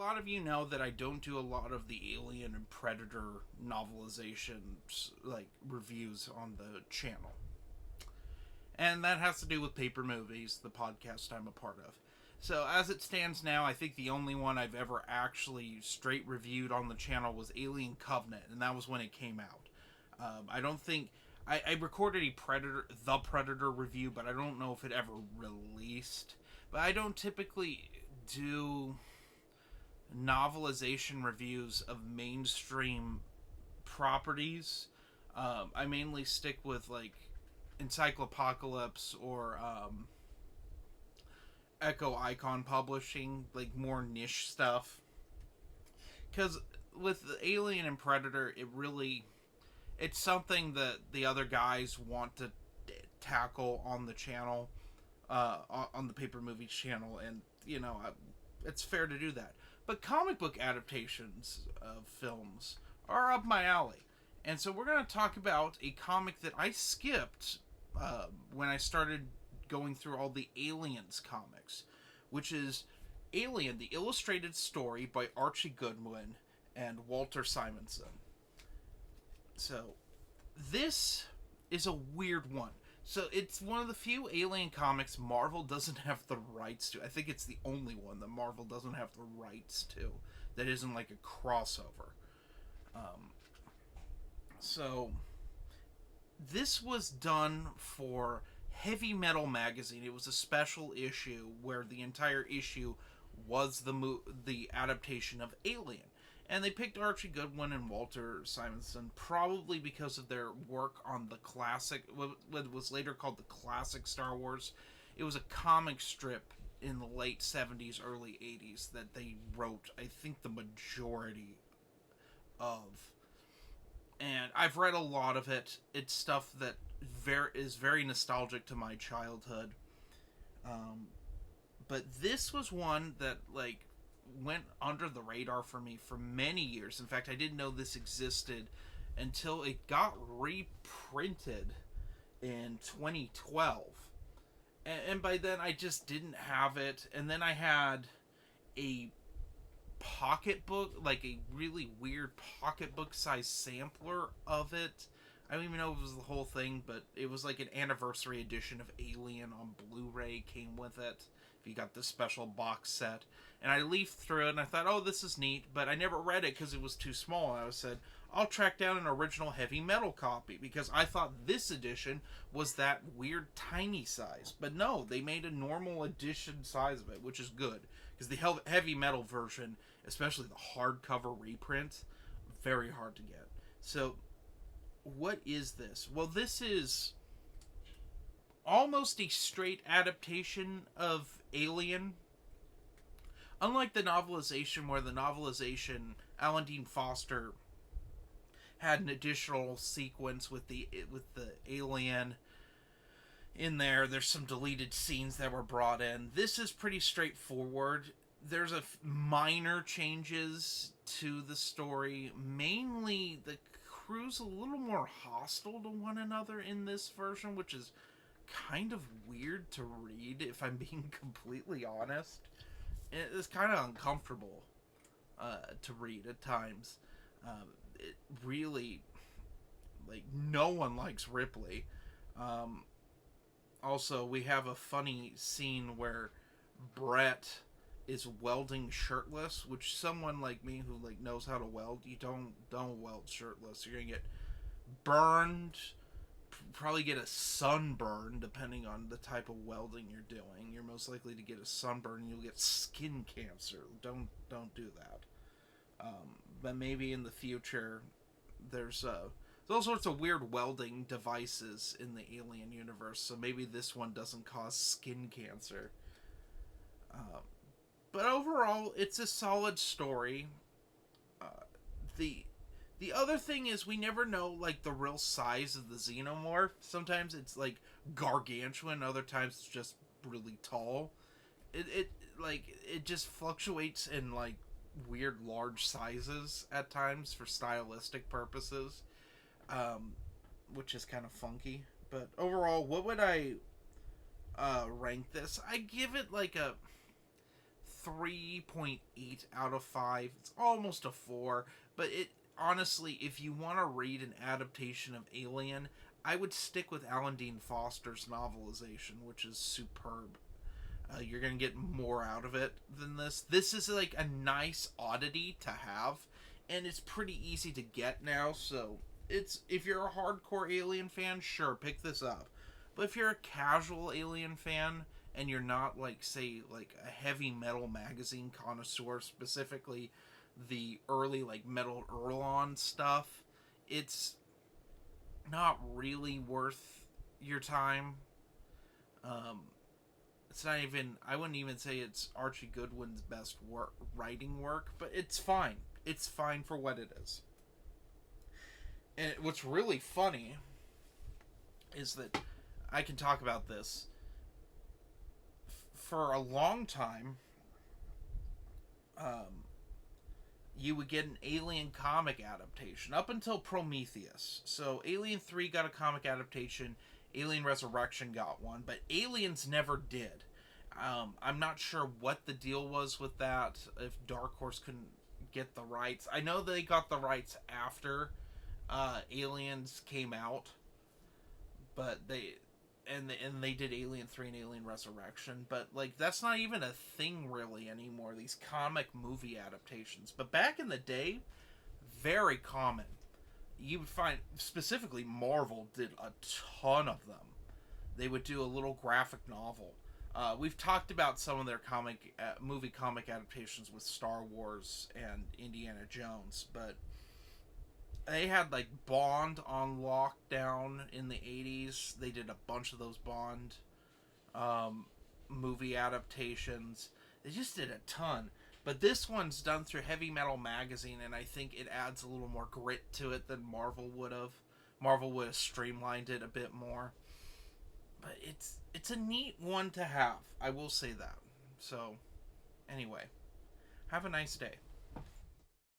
lot of you know that I don't do a lot of the Alien and Predator novelizations, like reviews on the channel. And that has to do with Paper Movies, the podcast I'm a part of. So, as it stands now, I think the only one I've ever actually straight reviewed on the channel was Alien Covenant, and that was when it came out. I don't think. I recorded the Predator review, but I don't know if it ever released. But I don't typically do novelization reviews of mainstream properties. I mainly stick with like Encyclopocalypse or Echo Icon Publishing, like more niche stuff. Because with the Alien and Predator, it's something that the other guys want to tackle on the channel, on the Paper Movies channel, and it's fair to do that. But comic book adaptations of films are up my alley, and so we're going to talk about a comic that I skipped when I started going through all the Aliens comics, which is Alien: The Illustrated Story by Archie Goodwin and Walter Simonson. So, this is a weird one. So, it's one of the few Alien comics Marvel doesn't have the rights to. I think it's the only one that Marvel doesn't have the rights to that isn't like a crossover. Um, so, this was done for Heavy Metal magazine. It was a special issue where the entire issue was the adaptation of Alien. And they picked Archie Goodwin and Walter Simonson probably because of their work on the classic, what was later called the classic Star Wars. It was a comic strip in the late 70s, early 80s that they wrote, I think, the majority of. And I've read a lot of it. It's stuff that is very nostalgic to my childhood. But this was one that, like, went under the radar for me for many years. In fact, I didn't know this existed until it got reprinted in 2012. And by then, I just didn't have it. And then I had a pocketbook, like a really weird pocketbook size sampler of it. I don't even know if it was the whole thing, but it was like an anniversary edition of Alien on Blu-ray came with it. If you got this special box set. And I leafed through it and I thought, oh, this is neat, but I never read it because it was too small. And I said, I'll track down an original Heavy Metal copy because I thought this edition was that weird tiny size. But no, they made a normal edition size of it, which is good because the Heavy Metal version, especially the hardcover reprint, very hard to get. So, what is this? Well, this is almost a straight adaptation of Alien. Unlike the novelization, where the novelization, Alan Dean Foster had an additional sequence with the alien in there. There's some deleted scenes that were brought in. This is pretty straightforward. There's minor changes to the story. Mainly, the crew's a little more hostile to one another in this version, which is kind of weird to read, if I'm being completely honest. It's kind of uncomfortable to read at times. It really, like, no one likes Ripley. Also, we have a funny scene where Brett is welding shirtless, which someone like me who like knows how to weld, you don't weld shirtless. You're gonna get burned, probably get a sunburn depending on the type of welding you're doing. You're most likely to get a sunburn and you'll get skin cancer. Don't do that. But maybe in the future there's all sorts of weird welding devices in the Alien universe, so maybe this one doesn't cause skin cancer. But overall, it's a solid story. The other thing is we never know, like, the real size of the xenomorph. Sometimes it's, like, gargantuan. Other times it's just really tall. It just fluctuates in, like, weird large sizes at times for stylistic purposes. Which is kind of funky. But overall, what would I rank this? I give it, like, a 3.8 out of 5. It's almost a 4, but it honestly, if you want to read an adaptation of Alien, I would stick with Alan Dean Foster's novelization, which is superb. You're gonna get more out of it than this. This is like a nice oddity to have, and it's pretty easy to get now. So it's, if you're a hardcore Alien fan, sure, pick this up. But if you're a casual Alien fan and you're not like, say, like a heavy metal magazine connoisseur, specifically the early like Metal Erlon stuff, it's not really worth your time. Um, it's not even, I wouldn't even say it's Archie Goodwin's best writing work, but it's fine. It's fine for what it is. And what's really funny is that I can talk about this. For a long time, you would get an Alien comic adaptation up until Prometheus. So Alien 3 got a comic adaptation, Alien Resurrection got one, but Aliens never did. I'm not sure what the deal was with that, if Dark Horse couldn't get the rights. I know they got the rights after Aliens came out, but they did Alien 3 and Alien Resurrection, but like that's not even a thing really anymore, these comic movie adaptations. But back in the day, very common. You would find, specifically Marvel did a ton of them. They would do a little graphic novel. We've talked about some of their movie comic adaptations with Star Wars and Indiana Jones, but they had like Bond on lockdown in the 80s. They did a bunch of those Bond movie adaptations. They just did a ton. But this one's done through Heavy Metal Magazine, and I think it adds a little more grit to it than Marvel would have. Marvel would have streamlined it a bit more. But it's a neat one to have. I will say that. So, anyway, have a nice day.